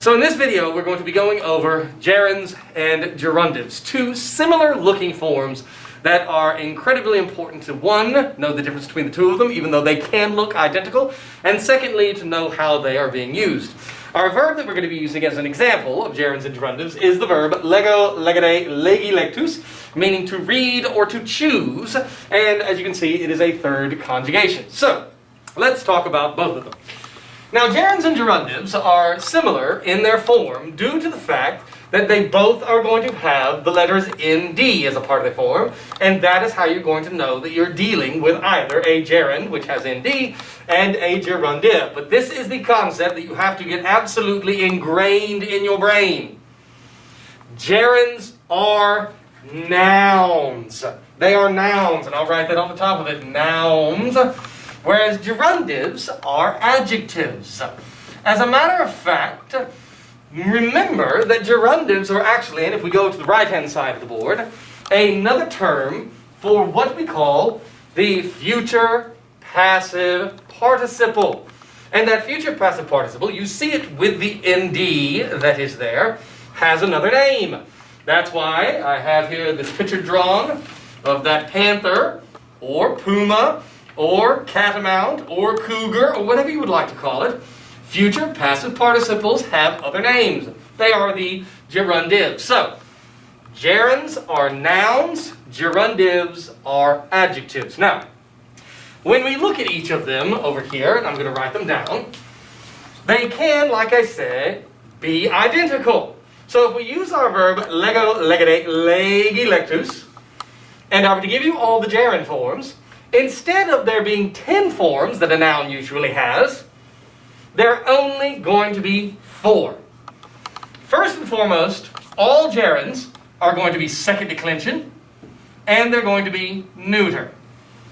So in this video, we're going to be going over gerunds and gerundives, two similar looking forms that are incredibly important to, one, know the difference between the two of them, even though they can look identical, and secondly, to know how they are being used. Our verb that we're going to be using as an example of gerunds and gerundives is the verb lego, legere, legi, lectus, meaning to read or to choose, and as you can see, it is a third conjugation. So, let's talk about both of them. Now, gerunds and gerundives are similar in their form due to the fact that they both are going to have the letters nd as a part of their form, and that is how you're going to know that you're dealing with either a gerund, which has nd, and a gerundive. But this is the concept that you have to get absolutely ingrained in your brain. Gerunds are nouns. They are nouns, and I'll write that on the top of it, nouns. Whereas gerundives are adjectives. As a matter of fact, remember that gerundives are actually, and if we go to the right-hand side of the board, another term for what we call the future passive participle. And that future passive participle, you see it with the nd that is there, has another name. That's why I have here this picture drawn of that panther, or puma, or catamount, or cougar, or whatever you would like to call it. Future passive participles have other names. They are the gerundives. So, gerunds are nouns, gerundives are adjectives. Now, when we look at each of them over here, and I'm going to write them down, they can, like I said, be identical. So if we use our verb lego, legere, legi, lectus, and I were to give you all the gerund forms, instead of there being 10 forms that a noun usually has, there are only going to be 4. First and foremost, all gerunds are going to be second declension, and they're going to be neuter.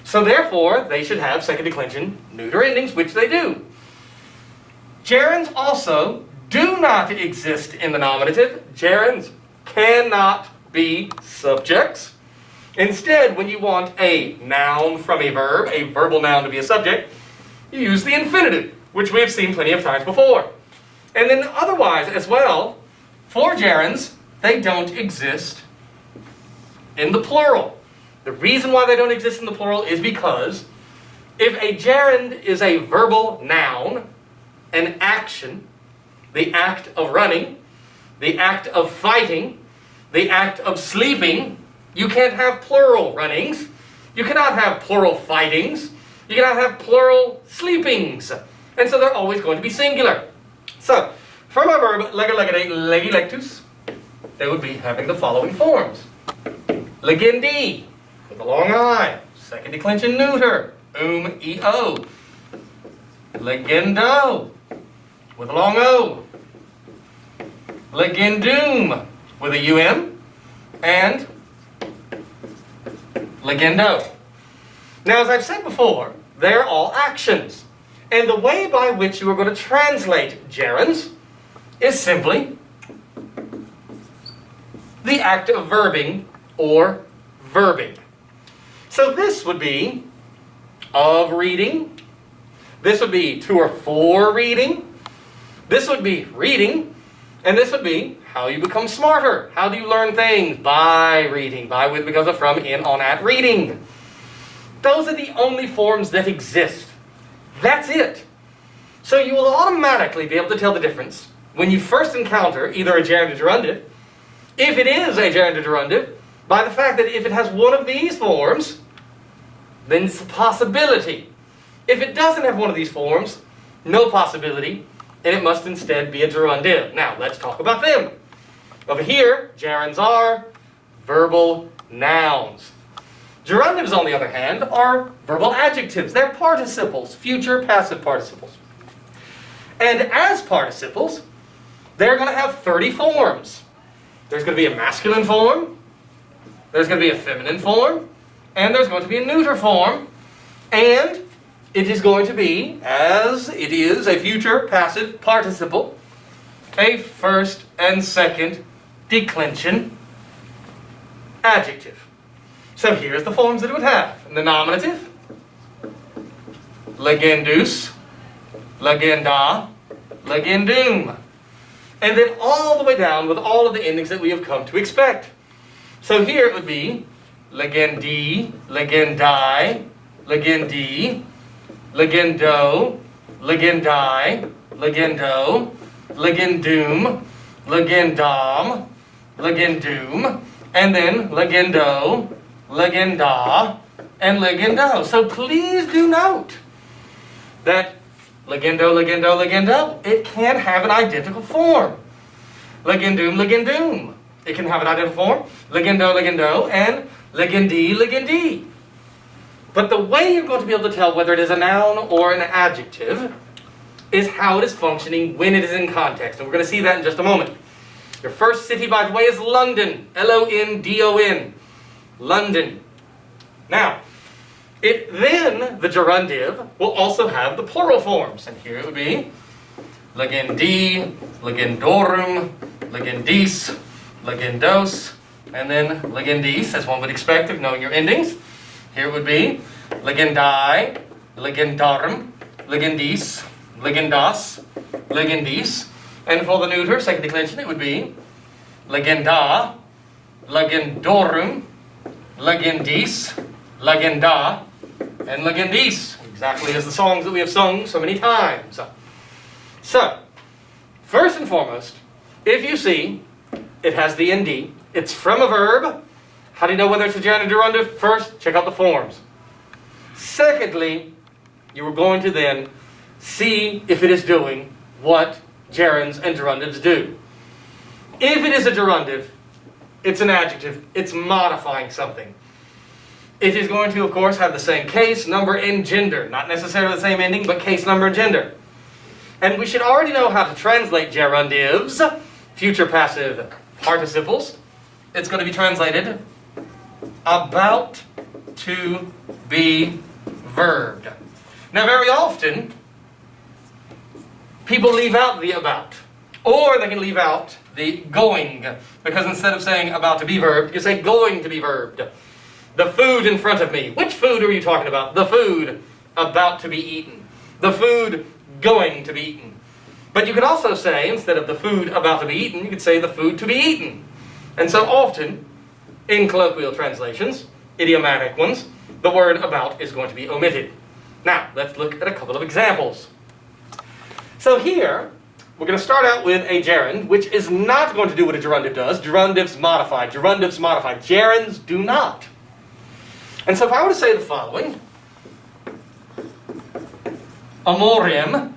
So therefore, they should have second declension neuter endings, which they do. Gerunds also do not exist in the nominative. Gerunds cannot be subjects. Instead, when you want a noun from a verb, a verbal noun to be a subject, you use the infinitive, which we have seen plenty of times before. And then otherwise as well, for gerunds, they don't exist in the plural. The reason why they don't exist in the plural is because if a gerund is a verbal noun, an action, the act of running, the act of fighting, the act of sleeping, you can't have plural runnings. You cannot have plural fightings. You cannot have plural sleepings. And so they're always going to be singular. So, from our verb lego, legere, legi, lectus, they would be having the following forms. Legendi, with a long I, second declension neuter, eo. Legendo, with a long O. Legendum, with a um, and legendo. Now, as I've said before, they're all actions. And the way by which you are going to translate gerunds is simply the act of verbing or verbing. So this would be of reading. This would be to or for reading. This would be reading. And this would be how you become smarter. How do you learn things? By reading. By, with, because of, from, in, on, at, reading. Those are the only forms that exist. That's it. So you will automatically be able to tell the difference when you first encounter either a gerund or gerundive, if it is a gerund or gerundive, by the fact that if it has one of these forms, then it's a possibility. If it doesn't have one of these forms, no possibility, and it must instead be a gerundive. Now, let's talk about them. Over here, gerunds are verbal nouns. Gerundives, on the other hand, are verbal adjectives. They're participles, future passive participles. And as participles, they're going to have 30 forms. There's going to be a masculine form, there's going to be a feminine form, and there's going to be a neuter form, and it is going to be, as it is a future passive participle, a first and second declension adjective. So here's the forms that it would have. In the nominative, legendus, legenda, legendum. and then all the way down with all of the endings that we have come to expect. So here it would be legendi, legendai, legendi, legendo, legendai, legendo, legendum, legendam, legendum, and then legendo, legenda, and legendo. So please do note that legendo, legendo, legendo, it can have an identical form. Legendum, legendum, it can have an identical form. Legendo, legendo, and legendi, legendi. But the way you're going to be able to tell whether it is a noun or an adjective is how it is functioning when it is in context. And we're going to see that in just a moment. Your first city, by the way, is London. L-O-N-D-O-N. London. Now, then the gerundive will also have the plural forms. And here it would be legendi, legendorum, legendis, legendos, and then legendis, as one would expect of knowing your endings. Here it would be legendai, legendarum, legendis, legendas, legendis. And for the neuter, second declension, it would be legenda, legendorum, legendis, legenda, and legendis. Exactly as the songs that we have sung so many times. So, first and foremost, if you see it has the nd, it's from a verb. How do you know whether it's a gerund or gerundive? First, check out the forms. Secondly, you are going to then see if it is doing what gerunds and gerundives do. If it is a gerundive, it's an adjective, it's modifying something. It is going to, of course, have the same case, number, and gender. Not necessarily the same ending, but case, number, and gender. And we should already know how to translate gerundives, future passive participles. It's going to be translated about to be verbed. Now, very often, people leave out the about. Or they can leave out the going. Because instead of saying about to be verbed, you say going to be verbed. The food in front of me. Which food are you talking about? The food about to be eaten. The food going to be eaten. But you could also say, instead of the food about to be eaten, you could say the food to be eaten. And so often, in colloquial translations, idiomatic ones, the word about is going to be omitted. Now, let's look at a couple of examples. So here, we're going to start out with a gerund, which is not going to do what a gerundive does. Gerundives modify. Gerundives modify. Gerunds do not. And so if I were to say the following, amorem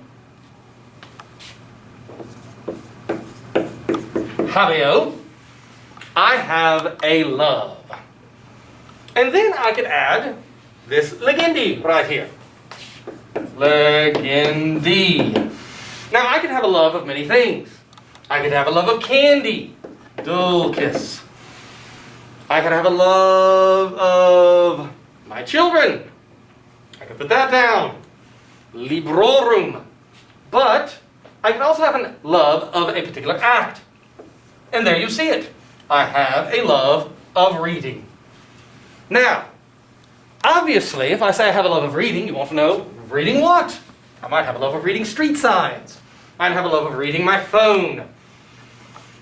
habeo, I have a love. And then I could add this legendi right here. Legendi. Now I could have a love of many things. I could have a love of candy. Dulcis. I could have a love of my children. I could put that down. Librorum. But I can also have a love of a particular act. And there you see it. I have a love of reading. Now, obviously, if I say I have a love of reading, you want to know, reading what? I might have a love of reading street signs. I might have a love of reading my phone.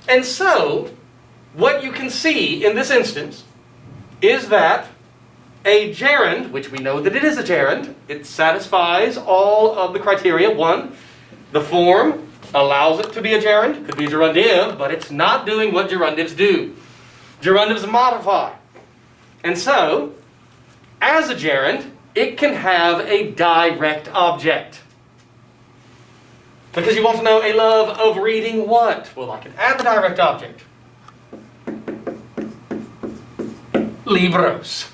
And so, what you can see in this instance is that a gerund, which we know that it is a gerund, it satisfies all of the criteria. One, the form allows it to be a gerund, could be a gerundive, but it's not doing what gerundives do. Gerundives modify. And so, as a gerund, it can have a direct object. Because you want to know a love of reading what? Well, I can add the direct object. Libros.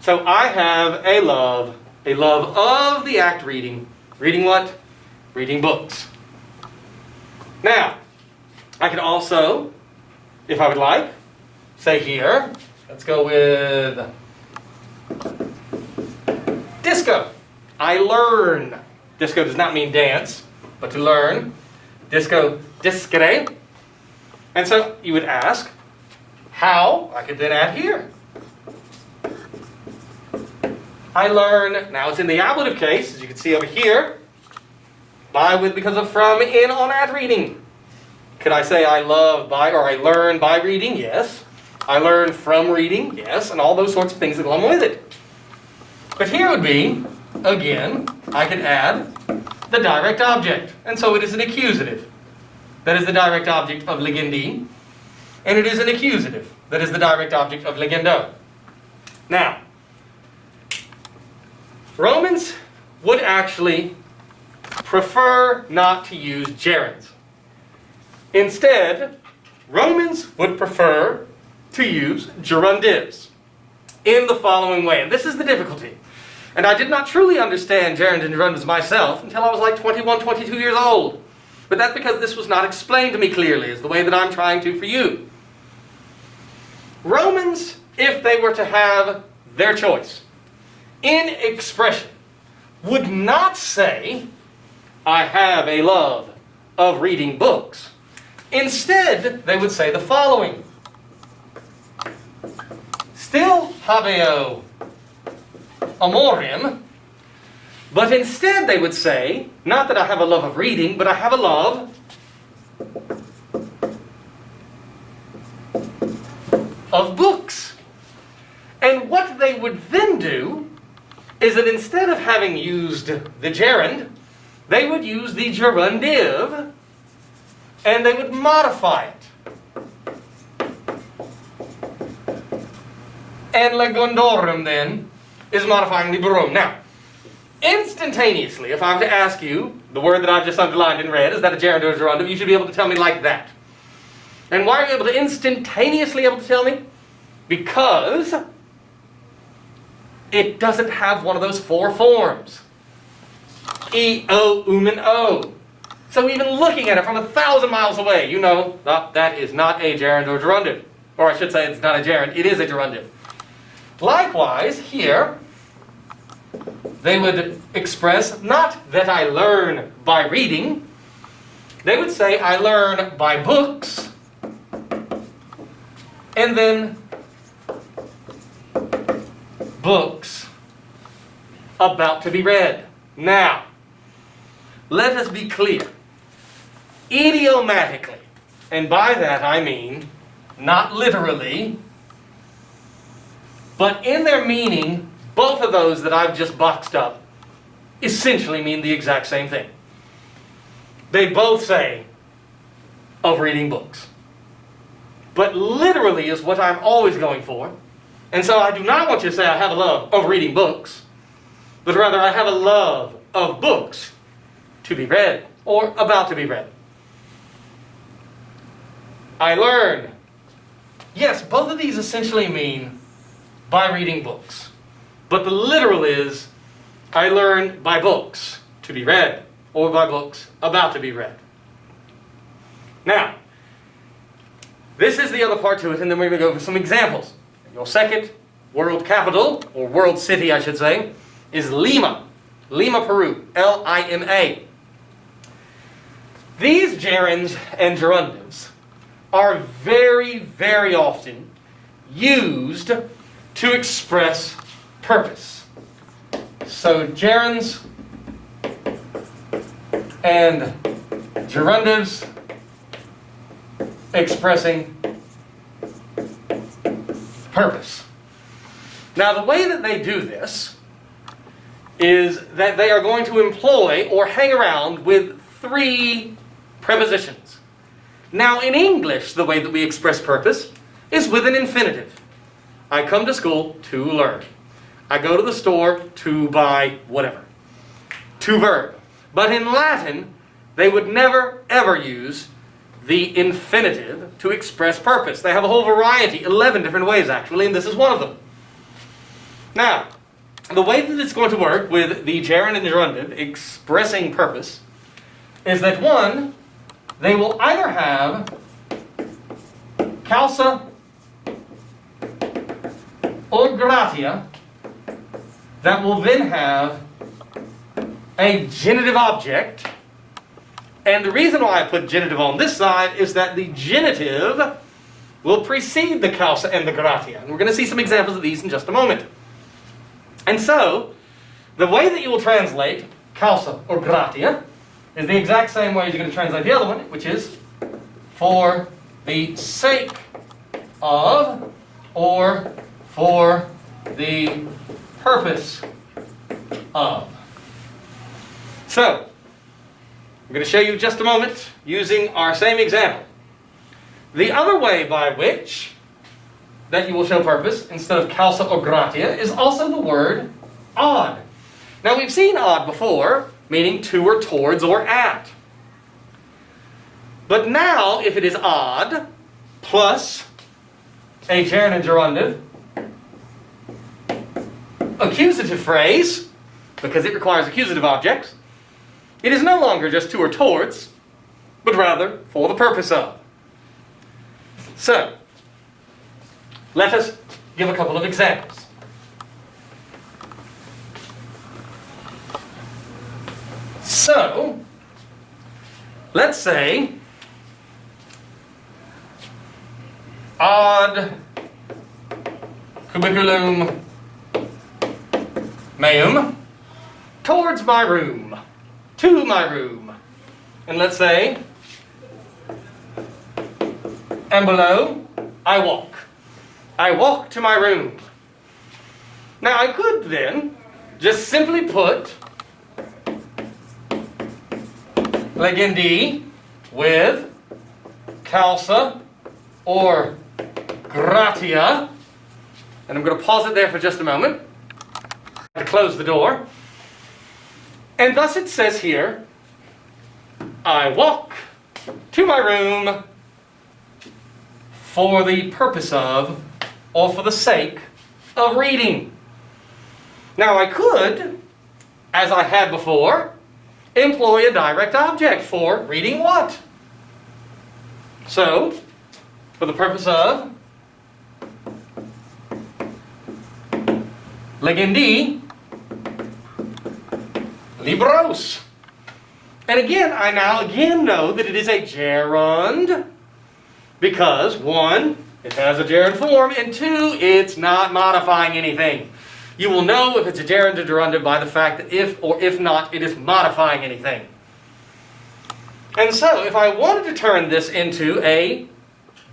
So I have a love of the act reading. Reading what? Reading books. Now, I could also, if I would like, say here, let's go with disco. I learn. Disco does not mean dance, but to learn. Disco, discere. And so you would ask, how? I could then add here. I learn, now it's in the ablative case, as you can see over here, by, with, because of, from, in, on, at reading. Could I say I love by, or I learn by reading? Yes. I learn from reading? Yes. And all those sorts of things that go along with it. But here would be, again, I could add the direct object. And so it is an accusative. That is the direct object of legendi. And it is an accusative. That is the direct object of legendo. Now, Romans would actually prefer not to use gerunds. Instead, Romans would prefer to use gerundives in the following way. And this is the difficulty. And I did not truly understand gerunds and gerundives myself until I was like 21, 22 years old. But that's because this was not explained to me clearly, is the way that I'm trying to for you. Romans, if they were to have their choice in expression, would not say, I have a love of reading books. Instead, they would say the following. Still habeo amorem, but instead they would say, not that I have a love of reading, but I have a love of books. And what they would then do is that instead of having used the gerund, they would use the gerundive, and they would modify it. And legondorum then is modifying liberum. Now, instantaneously, if I were to ask you, the word that I've just underlined in red, is that a gerund or a gerundive, you should be able to tell me like that. And why are you able to instantaneously able to tell me? Because it doesn't have one of those four forms. E, O, and O. So even looking at it from 1,000 miles away, you know that is not a gerund or gerundive. Or I should say it's not a gerund, it is a gerundive. Likewise, here, they would express not that I learn by reading. They would say I learn by books. And then books about to be read. Now, let us be clear. Idiomatically, and by that I mean not literally, but in their meaning, both of those that I've just boxed up essentially mean the exact same thing. They both say of reading books. But literally is what I'm always going for. And so I do not want you to say I have a love of reading books, but rather I have a love of books to be read or about to be read. I learn. Yes, both of these essentially mean by reading books. But the literal is, I learn by books to be read, or by books about to be read. Now, this is the other part to it, and then we're going to go over some examples. Your second world capital, or world city I should say, is Lima. Lima, Peru. L-I-M-A. These gerunds and gerundives are very, very often used to express purpose. So gerunds and gerundives expressing purpose. Now the way that they do this is that they are going to employ or hang around with three prepositions. Now in English, the way that we express purpose is with an infinitive. I come to school to learn. I go to the store to buy whatever. To verb. But in Latin, they would never ever use the infinitive to express purpose. They have a whole variety, 11 different ways actually, and this is one of them. Now, the way that it's going to work with the gerund and gerundive expressing purpose is that one, they will either have causa or gratia that will then have a genitive object. And the reason why I put genitive on this side is that the genitive will precede the causa and the gratia. And we're going to see some examples of these in just a moment. And so, the way that you will translate causa or gratia is the exact same way you're going to translate the other one, which is for the sake of, or for the purpose of. So, I'm going to show you just a moment using our same example. The other way by which that you will show purpose instead of causa or gratia is also the word odd. Now we've seen odd before, meaning to or towards or at. But now if it is odd plus a gerund and gerundive, accusative phrase, because it requires accusative objects, it is no longer just to or towards, but rather for the purpose of. So, let us give a couple of examples. So, let's say ad cubiculum meum, towards my room, to my room. And let's say, and below, I walk. I walk to my room. Now I could then just simply put legendi with causa or gratia, and I'm going to pause it there for just a moment to close the door. And thus it says here, I walk to my room for the purpose of, or for the sake of reading. Now I could, as I had before, employ a direct object for reading what? So, for the purpose of legendi libros. And again, I now know that it is a gerund because, one, it has a gerund form, and two, it's not modifying anything. You will know if it's a gerund or gerundive by the fact that if or if not, it is modifying anything. And so, if I wanted to turn this into a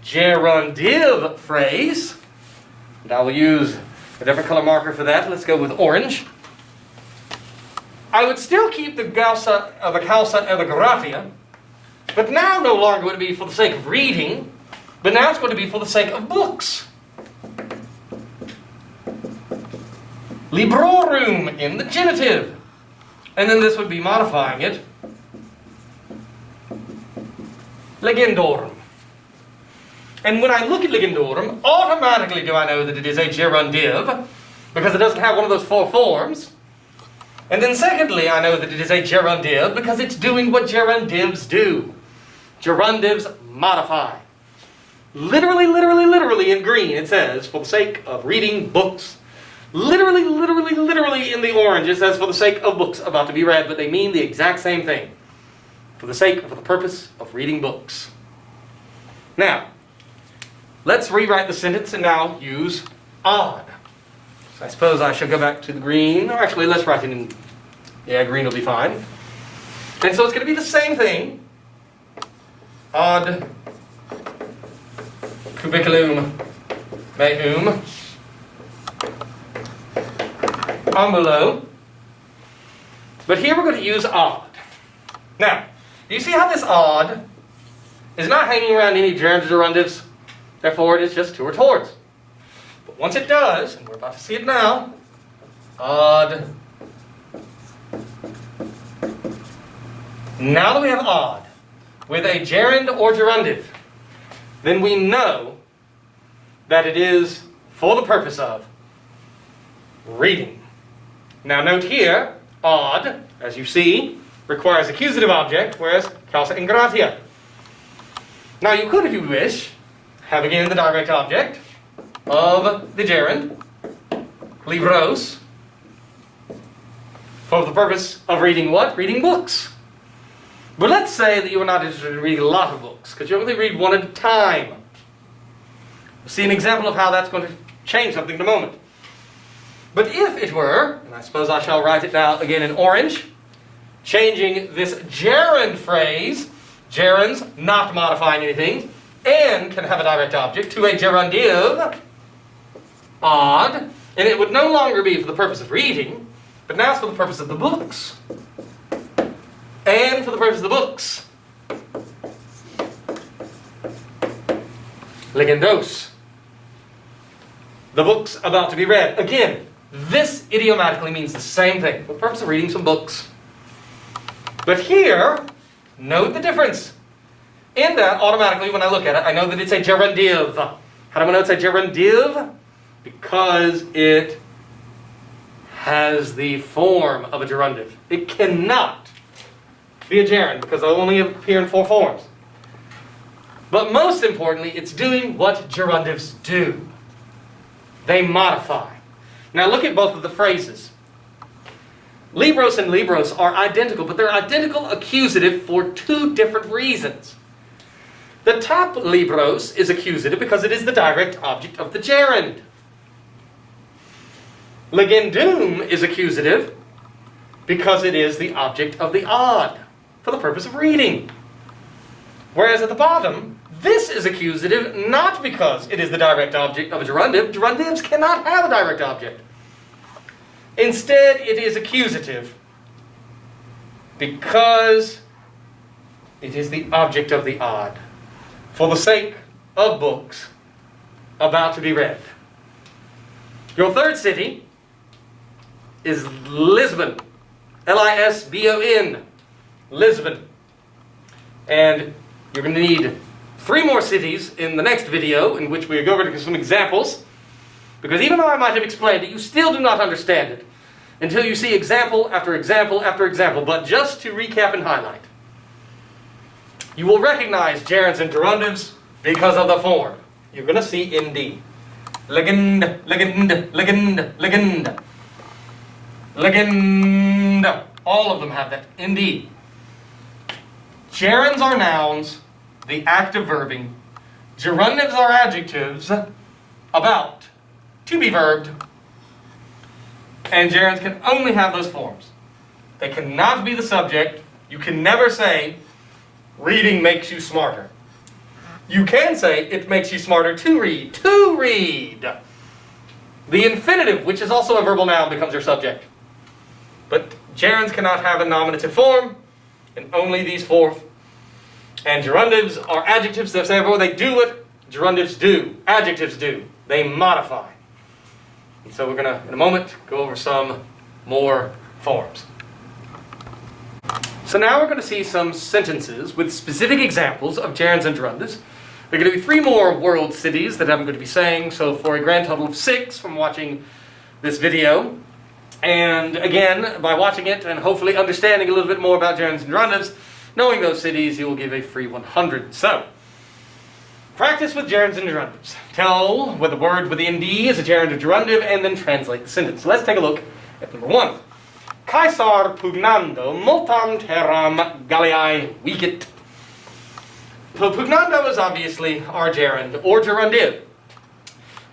gerundive phrase, and I will use a different color marker for that, let's go with orange, I would still keep the causa and the gratia, but now no longer would it be for the sake of reading, but now it's going to be for the sake of books. Librorum in the genitive. And then this would be modifying it. Legendorum. And when I look at legendorum, automatically do I know that it is a gerundive, because it doesn't have one of those four forms. And then secondly, I know that it is a gerundive because it's doing what gerundives do. Gerundives modify. Literally, literally, literally in green it says, for the sake of reading books. Literally, literally, literally in the orange it says, for the sake of books about to be read, but they mean the exact same thing. For the sake, for the purpose of reading books. Now, let's rewrite the sentence and now use odd. So I suppose I shall go back to the green, or actually let's write it in, yeah, green will be fine. And so it's going to be the same thing. Ad cubiculum meum below. But here we're going to use odd. Now, do you see how this odd is not hanging around any gerunds or gerundives? Therefore, it is just to or towards. But once it does, and we're about to see it now, odd. Now that we have odd with a gerund or gerundive, then we know that it is for the purpose of reading. Now note here, odd, as you see, requires accusative object, whereas causa and gratia. Now you could, if you wish, have again the direct object of the gerund, libros, for the purpose of reading what? Reading books. But let's say that you are not interested in reading a lot of books, because you only read one at a time. We'll see an example of how that's going to change something in a moment. But if it were, and I suppose I shall write it now again in orange, changing this gerund phrase gerunds, not modifying anything, and can have a direct object, to a gerundive, odd, and it would no longer be for the purpose of reading, but now it's for the purpose of the books. And for the purpose of the books. Legendos. The books about to be read. Again, this idiomatically means the same thing, for the purpose of reading some books. But here, note the difference. In that, automatically, when I look at it, I know that it's a gerundive. How do I know it's a gerundive? Because it has the form of a gerundive. It cannot be a gerund because it'll only appear in 4 forms. But most importantly, it's doing what gerundives do. They modify. Now look at both of the phrases. Libros and libros are identical, but they're identical accusative for 2 different reasons. The top libros is accusative because it is the direct object of the gerund. Legendum is accusative because it is the object of the odd for the purpose of reading. Whereas at the bottom, this is accusative not because it is the direct object of a gerundive. Gerundives cannot have a direct object. Instead, it is accusative because it is the object of the odd for the sake of books about to be read. Your third city is Lisbon. Lisbon. Lisbon. And you're going to need 3 more cities in the next video in which we go over some examples. Because even though I might have explained it, you still do not understand it until you see example after example after example. But just to recap and highlight, you will recognize gerunds and gerundives because of the form. You're going to see nd. Legend, legend, legend, legend. Legend. All of them have that. Nd. Gerunds are nouns, the act of verbing. Gerundives are adjectives, about, to be verbed. And gerunds can only have those forms. They cannot be the subject. You can never say, reading makes you smarter. You can say, it makes you smarter to read. To read. The infinitive, which is also a verbal noun, becomes your subject. But gerunds cannot have a nominative form, and only these 4. And gerundives are adjectives that say, well, they do what gerundives do. Adjectives do. They modify. And so we're going to, in a moment, go over some more forms. So now we're going to see some sentences with specific examples of gerunds and gerundives. There are going to be 3 more world cities that I'm going to be saying, so for a grand total of 6 from watching this video. And again, by watching it and hopefully understanding a little bit more about gerunds and gerundives, knowing those cities, you will give a free 100. So, practice with gerunds and gerundives. Tell whether the word with the nd is a gerund or gerundive, and then translate the sentence. So let's take a look at number 1. Caesar pugnando multam terram Galliae vicit. So pugnando is obviously our gerund or gerundive.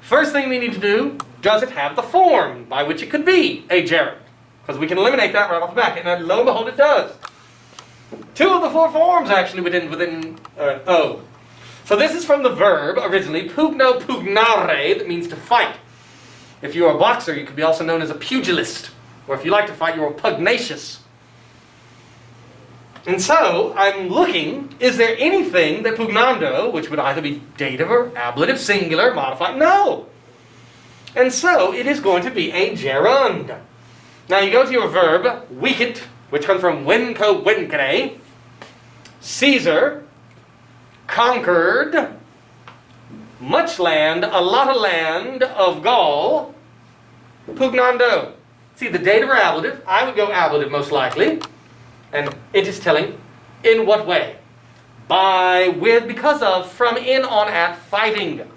First thing we need to do, does it have the form by which it could be a gerund? Because we can eliminate that right off the bat, and lo and behold it does. 2 of the 4 forms actually within O. So this is from the verb originally, pugno pugnare, that means to fight. If you're a boxer, you could be also known as a pugilist. Or if you like to fight, you're a pugnacious. And so, I'm looking, is there anything that pugnando, which would either be dative or ablative, singular, modified? No! And so, it is going to be a gerund. Now you go to your verb, vicit, which comes from venco vencere. Caesar conquered much land, a lot of land of Gaul, pugnando. See, the dative or ablative, I would go ablative most likely. And it is telling in what way? By, with, because of, from, in, on, at, fighting.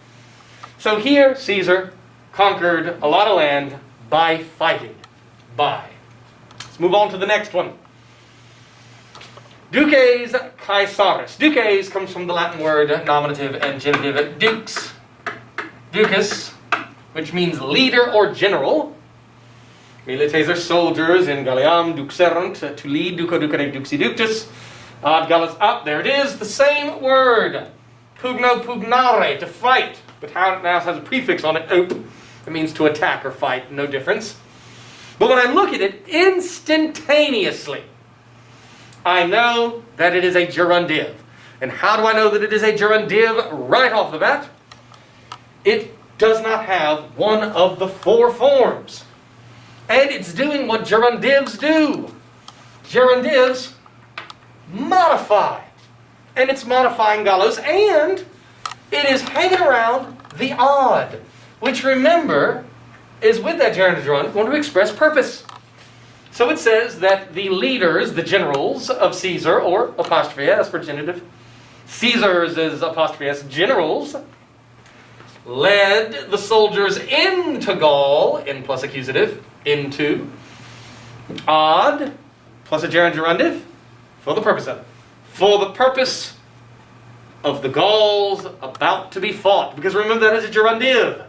So here, Caesar conquered a lot of land by fighting. By. Let's move on to the next one. Duces Caesaris. Duces comes from the Latin word nominative and genitive dux. Ducus, which means leader or general. Milites are soldiers in Galliam duxerunt, to lead, duco ducere duxi ductus. Odd gallus up. There it is. The same word. Pugno pugnare, to fight. But how it now has a prefix on it, op. It means to attack or fight. No difference. But when I look at it instantaneously, I know that it is a gerundive. And how do I know that it is a gerundive right off the bat? It does not have one of the 4 forms. And it's doing what gerundives do. Gerundives modify. And it's modifying gallos, and it is hanging around the odd, which, remember, is with that gerund and gerund going to express purpose. So it says that the leaders, the generals of Caesar, or apostrophe S for genitive, Caesars is apostrophe S, generals, led the soldiers into Gaul, in plus accusative, into, odd, plus a gerund gerundive, for the purpose of it. For the purpose of the Gauls about to be fought. Because remember, that is a gerundive.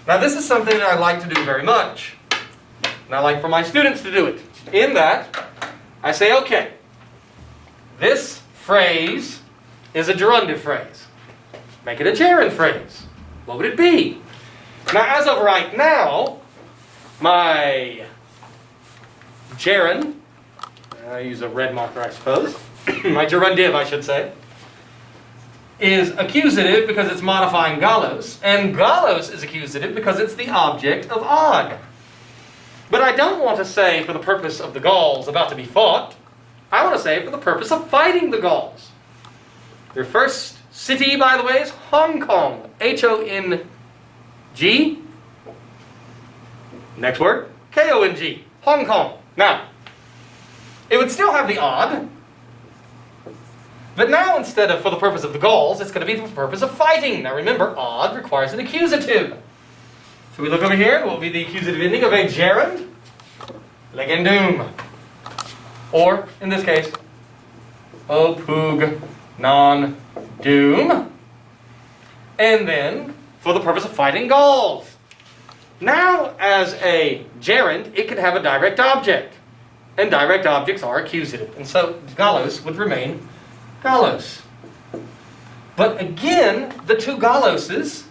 Now this is something that I like to do very much. And I like for my students to do it. In that, I say, okay, this phrase is a gerundive phrase. Make it a gerund phrase. What would it be? Now, as of right now, my gerund, I use a red marker, I suppose, my gerundive, I should say, is accusative because it's modifying gallos, and gallos is accusative because it's the object of odd. But I don't want to say for the purpose of the Gauls about to be fought. I want to say for the purpose of fighting the Gauls. Their first city, by the way, is Hong Kong. H-O-N-G. Next word, K-O-N-G. Hong Kong. Now, it would still have the odd, but now instead of for the purpose of the Gauls, it's going to be for the purpose of fighting. Now remember, odd requires an accusative. So we look over here, what will be the accusative ending of a gerund? Legendum. Or, in this case, opug non doom. And then, for the purpose of fighting Gauls. Now, as a gerund, it can have a direct object. And direct objects are accusative. And so, gallos would remain gallos. But again, the 2 galloses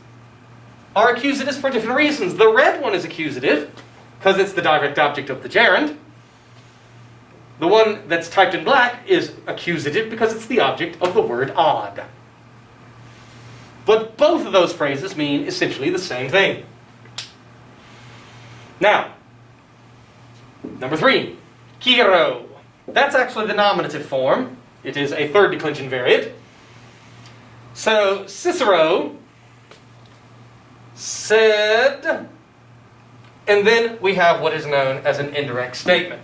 are accusatives for different reasons. The red one is accusative, because it's the direct object of the gerund. The one that's typed in black is accusative, because it's the object of the word odd. But both of those phrases mean essentially the same thing. Now, number 3, Cicero. That's actually the nominative form. It is a 3rd declension variant. So, Cicero said, and then we have what is known as an indirect statement.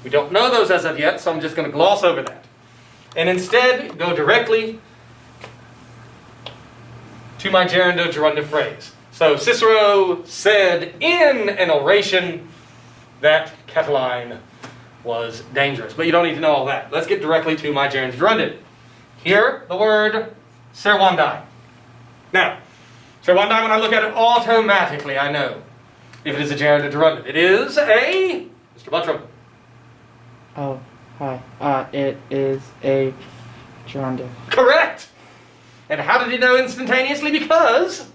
We don't know those as of yet, so I'm just going to gloss over that. And instead, go directly to my gerundive phrase. So Cicero said in an oration that Catiline was dangerous. But you don't need to know all that. Let's get directly to my gerundive. Here, the word servandi. Now, servandi, when I look at it automatically, I know if it is a gerundive. It is a... Mr. Buttram. Oh, hi. It is a gerundive. Correct! And how did he know instantaneously? Because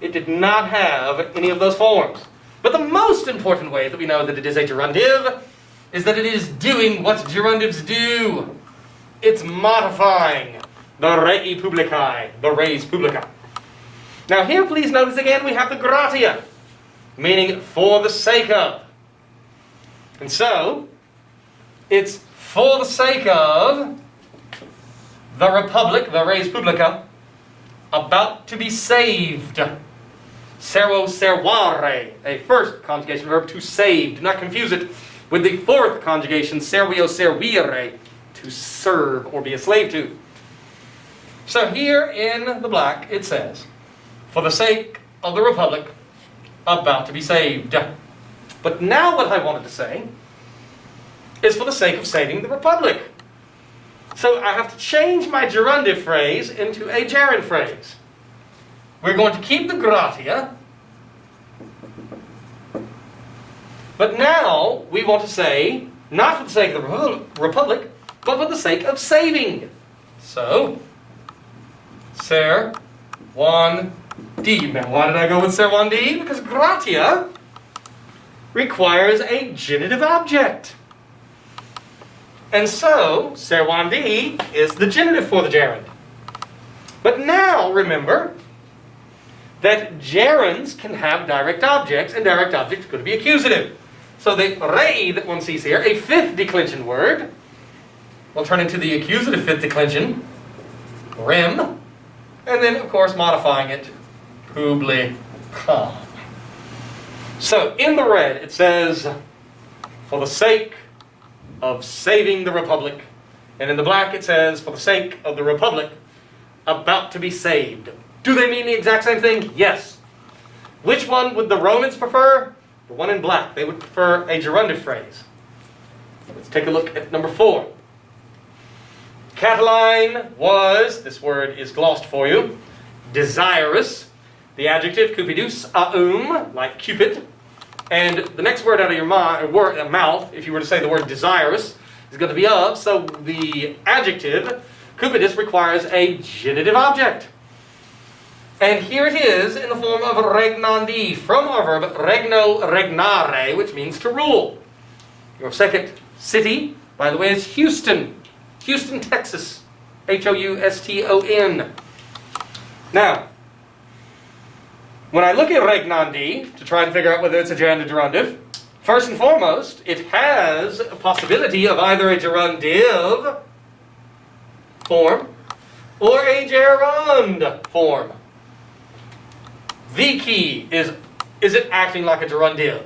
it did not have any of those forms. But the most important way that we know that it is a gerundive is that it is doing what gerundives do. It's modifying the rei publicae, the res publica. Now here, please notice again, we have the gratia, meaning for the sake of. And so, it's for the sake of the republic, the res publica, about to be saved. Servo servare, a first conjugation verb, to save. Do not confuse it with the 4th conjugation, servio servire, to serve or be a slave to. So here in the black it says, for the sake of the republic, about to be saved. But now what I wanted to say is for the sake of saving the republic. So I have to change my gerundive phrase into a gerund phrase. We're going to keep the gratia, but now we want to say, not for the sake of the republic, but for the sake of saving. So, servandi. Now, why did I go with servandi? Because gratia requires a genitive object. And so, servandi is the genitive for the gerund. But now, remember that gerunds can have direct objects, and direct objects could be accusative. So the rei that one sees here, a fifth declension word, will turn into the accusative fifth declension, rem, and then, of course, modifying it, publicam. So, in the red, it says, for the sake of saving the republic. And in the black, it says, for the sake of the republic about to be saved. Do they mean the exact same thing? Yes. Which one would the Romans prefer? The one in black. They would prefer a gerundive phrase. Let's take a look at number 4. Catiline was, this word is glossed for you, desirous. The adjective cupidus, like Cupid. And the next word out of your mouth, if you were to say the word desirous, is going to be of. So the adjective cupidus requires a genitive object. And here it is in the form of regnandi, from our verb regno regnare, which means to rule. Your second city, by the way, is Houston. Houston, Texas. Houston. Now, when I look at regnandi to try and figure out whether it's a gerund or gerundive, first and foremost, it has a possibility of either a gerundive form or a gerund form. The key is it acting like a gerundive?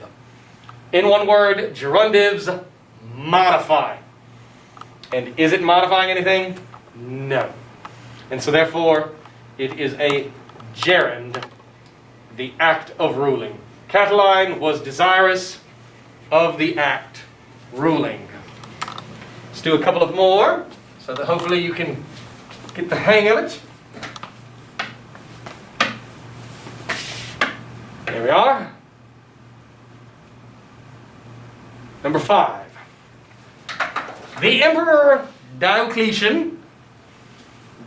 In one word, gerundives modify. And is it modifying anything? No. And so therefore, it is a gerund, the act of ruling. Catiline was desirous of the act ruling. Let's do a couple of more, so that hopefully you can get the hang of it. There we are. Number 5. The Emperor Diocletian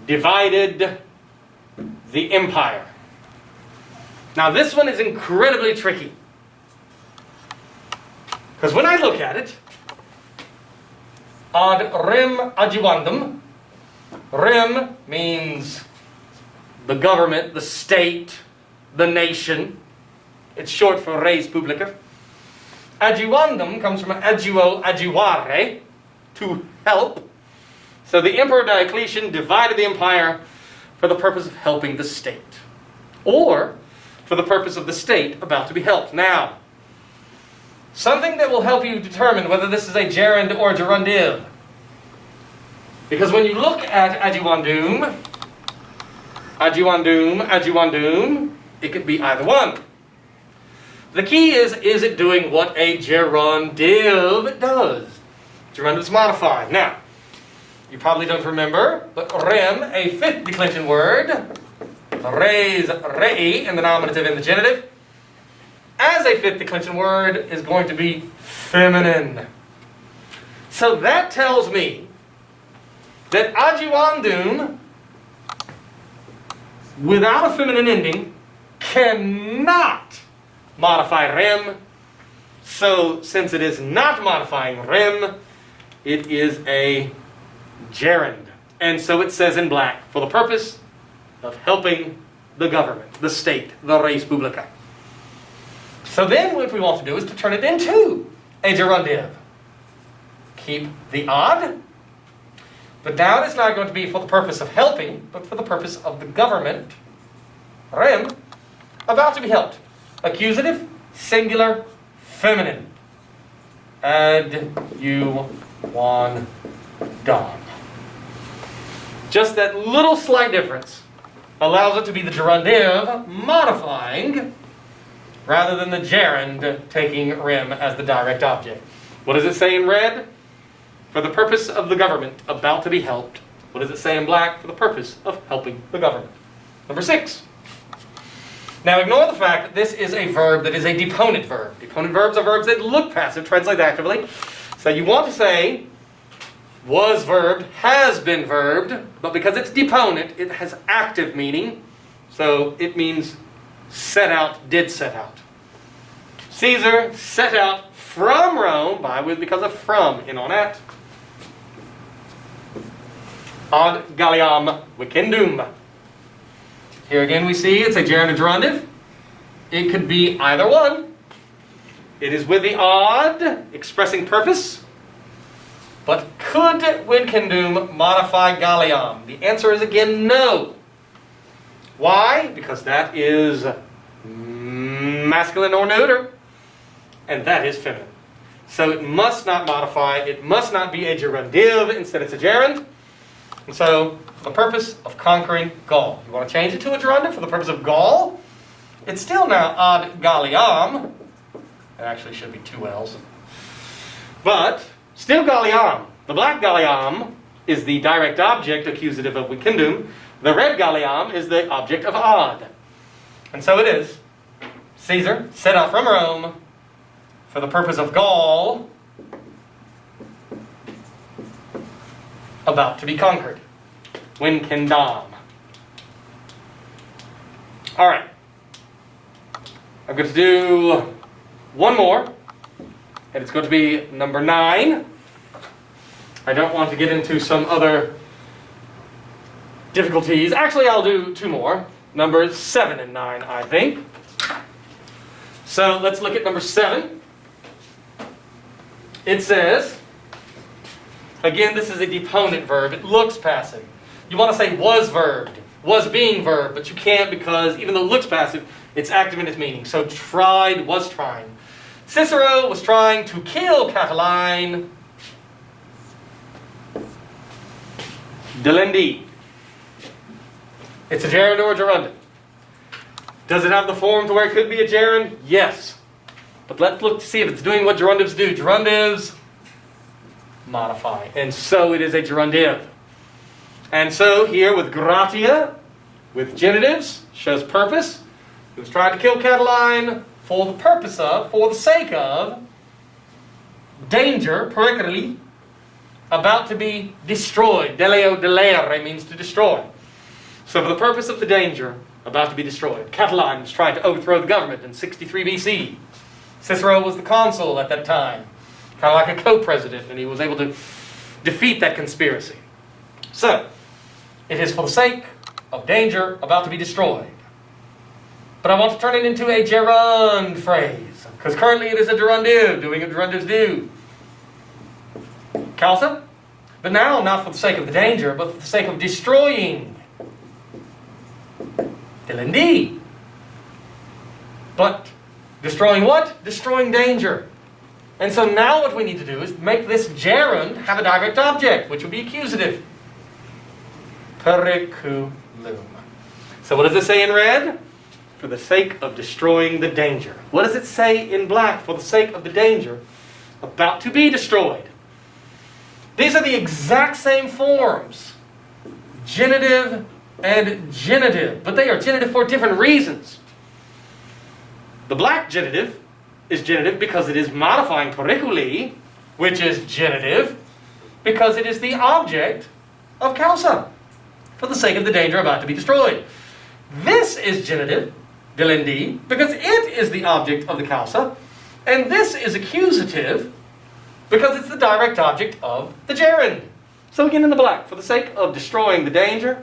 divided the empire. Now this one is incredibly tricky. Because when I look at it, ad rem adjuvandum, rem means the government, the state, the nation. It's short for res publica. Adjuvandum comes from adjuo, adjuare, to help. So the Emperor Diocletian divided the empire for the purpose of helping the state. Or for the purpose of the state about to be helped. Now, something that will help you determine whether this is a gerund or a gerundive. Because when you look at adjuvandum, it could be either one. The key is it doing what a gerundive does? Gerundives modify. Now, you probably don't remember, but rem, a fifth declension word, res, rei, in the nominative and the genitive, as a fifth declension word is going to be feminine. So that tells me that adjuvandum, without a feminine ending, cannot modify rem. So since it is not modifying rem, it is a gerund. And so it says in black, for the purpose of helping the government, the state, the res publica. So then what we want to do is to turn it into a gerundive. Keep the odd, but now it's not going to be for the purpose of helping, but for the purpose of the government, rem, about to be helped. Accusative, singular, feminine. Adjuvandum. Just that little slight difference allows it to be the gerundive modifying rather than the gerund taking rem as the direct object. What does it say in red? For the purpose of the government about to be helped. What does it say in black? For the purpose of helping the government. Number 6. Now ignore the fact that this is a verb that is a deponent verb. Deponent verbs are verbs that look passive, translate actively. So you want to say, Was verbed, has been verbed, but because it's deponent, it has active meaning. So it means set out, did set out. Caesar set out from Rome, with because of from in on at. Ad Galliam vicendum. Here again we see it's a gerund and gerundive. It could be either one. It is with the ad, expressing purpose. But could vicendum modify Galliam? The answer is again no. Why? Because that is masculine or neuter, and that is feminine. So it must not modify, it must not be a gerundive, instead it's a gerund. And so, for the purpose of conquering Gaul. You want to change it to a gerundive for the purpose of Gaul? It's still now ad Galliam. It actually should be two L's. But, still Galliam. The black Galliam is the direct object, accusative of vicendum. The red Galliam is the object of ad. And so it is. Caesar set out from Rome for the purpose of Gaul, about to be conquered. Vicendam. Alright. I'm going to do one more, and it's going to be number 9. I don't want to get into some other difficulties. Actually, I'll do 2 more. Numbers 7 and 9, I think. So let's look at number 7. It says, again, this is a deponent verb. It looks passive. You want to say was verbed, was being verb, but you can't because even though it looks passive, it's active in its meaning. So tried, was trying. Cicero was trying to kill Catiline. Delendi. It's a gerund or a gerundive. Does it have the form to where it could be a gerund? Yes. But let's look to see if it's doing what gerundives do. Gerundives modify. And so it is a gerundive. And so here with gratia, with genitives, shows purpose. He was trying to kill Catiline for the purpose of, for the sake of, danger, pericoli, about to be destroyed. Deleo delere means to destroy. So for the purpose of the danger, about to be destroyed. Catiline was trying to overthrow the government in 63 BC. Cicero was the consul at that time, kind of like a co-president, and he was able to defeat that conspiracy. So, it is for the sake of danger about to be destroyed. But I want to turn it into a gerund phrase, because currently it is a gerundive, doing what gerundives do. Causa? But now, not for the sake of the danger, but for the sake of destroying. Delendi. But destroying what? Destroying danger. And so now what we need to do is make this gerund have a direct object, which would be accusative. Periculum. So what does it say in red? For the sake of destroying the danger. What does it say in black? For the sake of the danger about to be destroyed. These are the exact same forms. Genitive and genitive. But they are genitive for different reasons. The black genitive is genitive because it is modifying periculi, which is genitive, because it is the object of causa, for the sake of the danger about to be destroyed. This is genitive, delendi, because it is the object of the causa, and this is accusative, because it's the direct object of the gerund. So again in the black, for the sake of destroying the danger,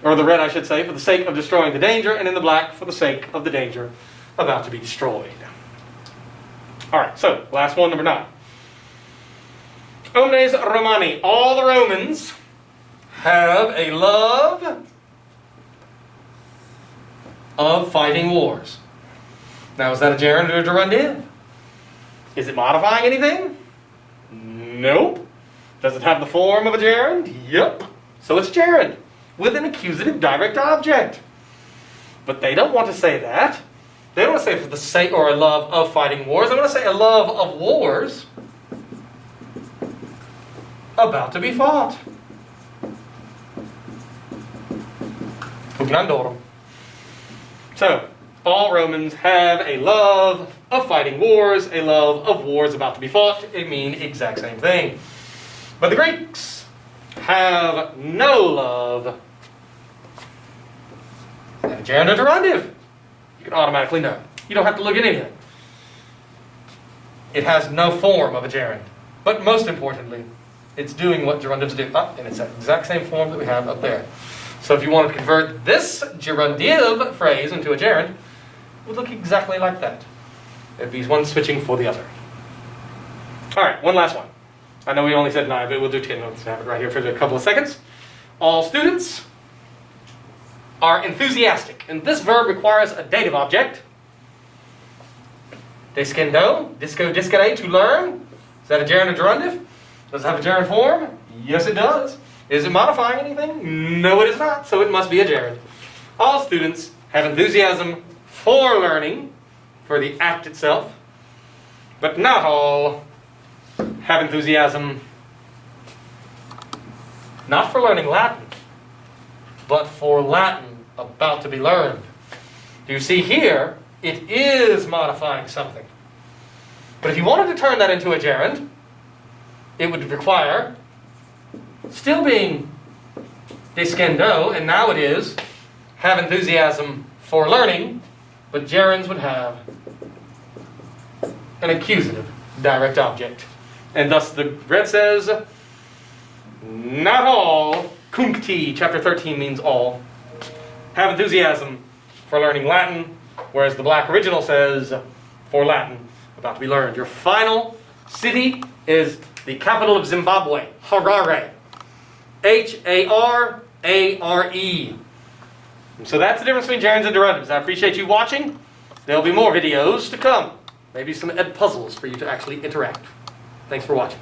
or the red I should say, for the sake of destroying the danger, and in the black, for the sake of the danger about to be destroyed. Alright, so, last one, number 9. Omnes Romani. All the Romans have a love of fighting wars. Now, is that a gerund or a gerundive? Is it modifying anything? Nope. Does it have the form of a gerund? Yep. So it's gerund, with an accusative direct object. But they don't want to say that. They don't want to say for the sake or a love of fighting wars. They want to say a love of wars about to be fought. Pugnandorum. So, all Romans have a love of fighting wars, a love of wars about to be fought. They mean exact same thing. But the Greeks have no love. Is that a gerund or gerundive? You can automatically know. You don't have to look at anything. It has no form of a gerund. But most importantly, it's doing what gerundives do. And it's that exact same form that we have up there. So if you want to convert this gerundive phrase into a gerund, it would look exactly like that. It'd be one switching for the other. All right, one last one. I know we only said 9, but we'll do 10. Let's have it right here for a couple of seconds. All students are enthusiastic. And this verb requires a dative object. Descendo, disco, discere, to learn. Is that a gerund or gerundive? Does it have a gerund form? Yes, it does. Is it modifying anything? No, it is not. So it must be a gerund. All students have enthusiasm for learning, for the act itself, but not all have enthusiasm not for learning Latin, but for Latin about to be learned. Do you see here? It is modifying something. But if you wanted to turn that into a gerund, it would require still being descendo, and now it is have enthusiasm for learning, but gerunds would have an accusative direct object. And thus the red says, not all, cuncti, chapter 13 means all, have enthusiasm for learning Latin, whereas the black original says, for Latin, about to be learned. Your final city is the capital of Zimbabwe, Harare. Harare. And so that's the difference between gerunds and gerundives. I appreciate you watching. There'll be more videos to come. Maybe some ed puzzles for you to actually interact. Thanks for watching.